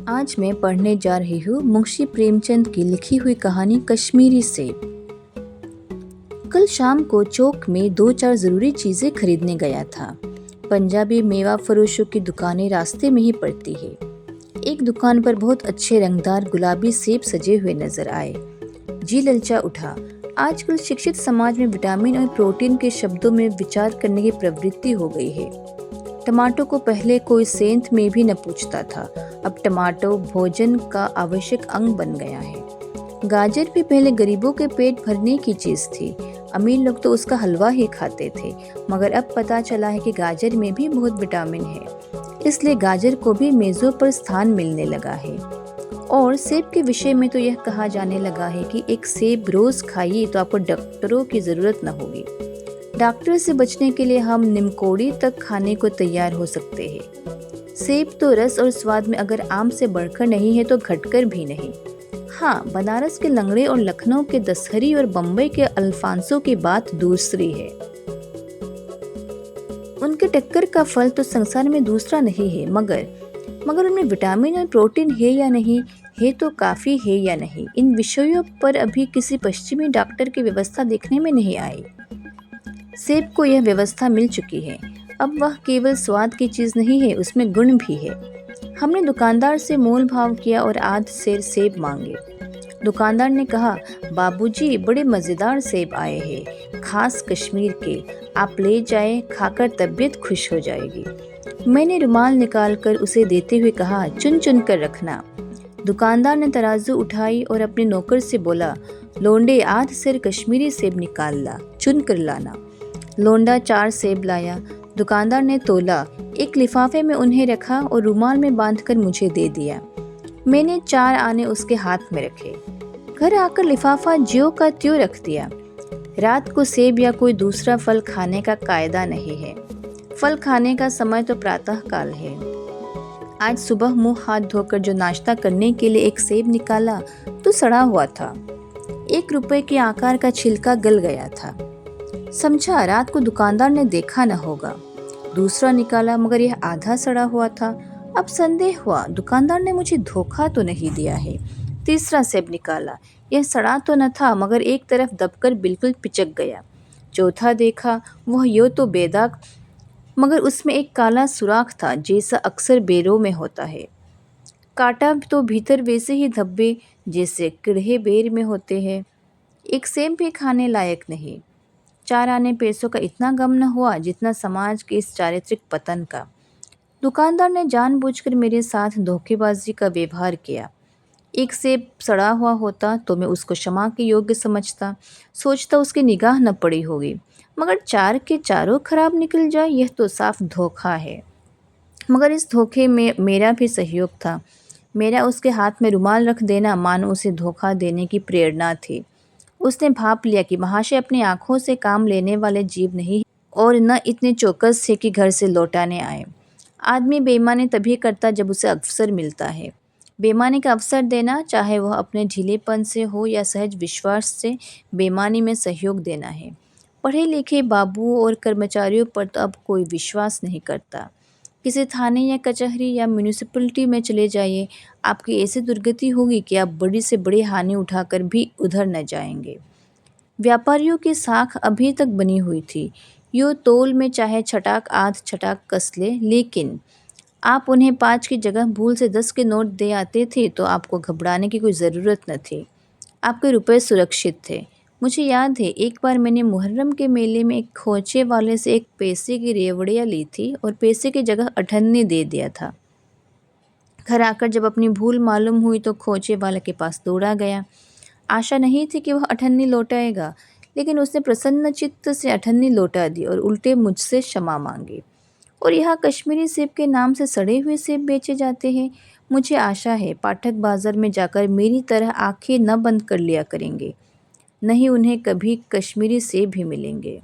आज मैं पढ़ने जा रही हूँ मुंशी प्रेमचंद की लिखी हुई कहानी कश्मीरी सेब। कल शाम को चौक में दो चार जरूरी चीजें खरीदने गया था। पंजाबी मेवा फरोशों की दुकानें रास्ते में ही पड़ती है। एक दुकान पर बहुत अच्छे रंगदार गुलाबी सेब सजे हुए नजर आए। जी ललचा उठा। आजकल शिक्षित समाज में विटामिन और प्रोटीन के शब्दों में विचार करने की प्रवृत्ति हो गई है। टमाटो को पहले कोई सेंध में भी न पूछता था, अब टमाटो भोजन का आवश्यक अंग बन गया है। गाजर भी पहले गरीबों के पेट भरने की चीज थी, अमीर लोग तो उसका हलवा ही खाते थे, मगर अब पता चला है कि गाजर में भी बहुत विटामिन है, इसलिए गाजर को भी मेज़ों पर स्थान मिलने लगा है। और सेब के विषय में तो यह कहा जाने लगा है कि एक सेब रोज खाइए तो आपको डॉक्टरों की जरूरत न होगी। डॉक्टर से बचने के लिए हम निमकोड़ी तक खाने को तैयार हो सकते हैं। सेब तो रस और स्वाद में अगर आम से बढ़कर नहीं है तो घटकर भी नहीं। हाँ, बनारस के लंगड़े और लखनऊ के दशहरी और बम्बई के अल्फांसो की बात दूसरी है। उनके टक्कर का फल तो संसार में दूसरा नहीं है, मगर उनमें विटामिन और प्रोटीन है या नहीं है, तो काफी है या नहीं, इन विषयों पर अभी किसी पश्चिमी डॉक्टर की व्यवस्था देखने में नहीं आई। सेब को यह व्यवस्था मिल चुकी है। अब वह केवल स्वाद की चीज नहीं है, उसमें गुण भी है। हमने दुकानदार से मोल भाव किया और आध सेर सेब मांगे। दुकानदार ने कहा, बाबूजी बड़े मजेदार सेब आए हैं, खास कश्मीर के, आप ले जाएं, खाकर तबीयत खुश हो जाएगी। मैंने रुमाल निकालकर उसे देते हुए कहा, चुन चुन कर रखना। दुकानदार ने तराजू उठाई और अपने नौकर से बोला, लोंडे आध सेर कश्मीरी सेब निकाल ला, चुन कर लाना। लोंडा 4 सेब लाया। दुकानदार ने तोला, एक लिफाफे में उन्हें रखा और रुमाल में बांधकर मुझे दे दिया। मैंने 4 आने उसके हाथ में रखे। घर आकर लिफाफा ज्यों का त्यों रख दिया। रात को सेब या कोई दूसरा फल खाने का कायदा नहीं है। फल खाने का समय तो प्रातः काल है। आज सुबह मुंह हाथ धोकर जो नाश्ता करने के लिए एक सेब निकाला तो सड़ा हुआ था। 1 रुपए के आकार का छिलका गल गया था। समझा रात को दुकानदार ने देखा न होगा। दूसरा निकाला, मगर यह आधा सड़ा हुआ था। अब संदेह हुआ, दुकानदार ने मुझे धोखा तो नहीं दिया है। तीसरा सेब निकाला, यह सड़ा तो न था, मगर एक तरफ दबकर बिल्कुल पिचक गया। चौथा देखा, वह यूं तो बेदाग, मगर उसमें एक काला सुराख था, जैसा अक्सर बेरों में होता है। काटा तो भीतर वैसे ही धब्बे जैसे किड़हे बेर में होते हैं। एक सेब भी खाने लायक नहीं। 4 आने पैसों का इतना गम न हुआ जितना समाज के इस चारित्रिक पतन का। दुकानदार ने जानबूझकर मेरे साथ धोखेबाजी का व्यवहार किया। एक सेब सड़ा हुआ होता तो मैं उसको क्षमा के योग्य समझता, सोचता उसकी निगाह न पड़ी होगी, मगर 4 के चारों खराब निकल जाए, यह तो साफ धोखा है। मगर इस धोखे में मेरा भी सहयोग था। मेरा उसके हाथ में रुमाल रख देना मानो उसे धोखा देने की प्रेरणा थी। उसने भाप लिया कि महाशय अपनी आंखों से काम लेने वाले जीव नहीं और न इतने चौकस है कि घर से लौटाने आए। आदमी बेईमानी तभी करता जब उसे अवसर मिलता है। बेईमानी का अवसर देना, चाहे वह अपने ढीलेपन से हो या सहज विश्वास से, बेईमानी में सहयोग देना है। पढ़े लिखे बाबुओं और कर्मचारियों पर तो अब कोई विश्वास नहीं करता। किसी थाने या कचहरी या म्यूनिसिपैलिटी में चले जाइए, आपकी ऐसी दुर्गति होगी कि आप बड़ी से बड़ी हानि उठाकर भी उधर न जाएंगे। व्यापारियों की साख अभी तक बनी हुई थी। यूँ तौल में चाहे छटाक आध छटाक कस ले, लेकिन आप उन्हें 5 की जगह भूल से 10 के नोट दे आते थे तो आपको घबराने की कोई ज़रूरत न थी। आपके रुपए सुरक्षित थे। मुझे याद है, एक बार मैंने मुहर्रम के मेले में एक खोचे वाले से 1 पैसे की रेवड़ियाँ ली थी और पैसे की जगह अठन्नी दे दिया था। घर आकर जब अपनी भूल मालूम हुई तो खोचे वाले के पास दौड़ा गया। आशा नहीं थी कि वह अठन्नी लौटाएगा, लेकिन उसने प्रसन्न चित्त से अठन्नी लौटा दी और उल्टे मुझसे क्षमा मांगी। और यहाँ कश्मीरी सेब के नाम से सड़े हुए सेब बेचे जाते हैं। मुझे आशा है पाठक बाजार में जाकर मेरी तरह आंखें न बंद कर लिया करेंगे, नहीं उन्हें कभी कश्मीरी सेब भी मिलेंगे।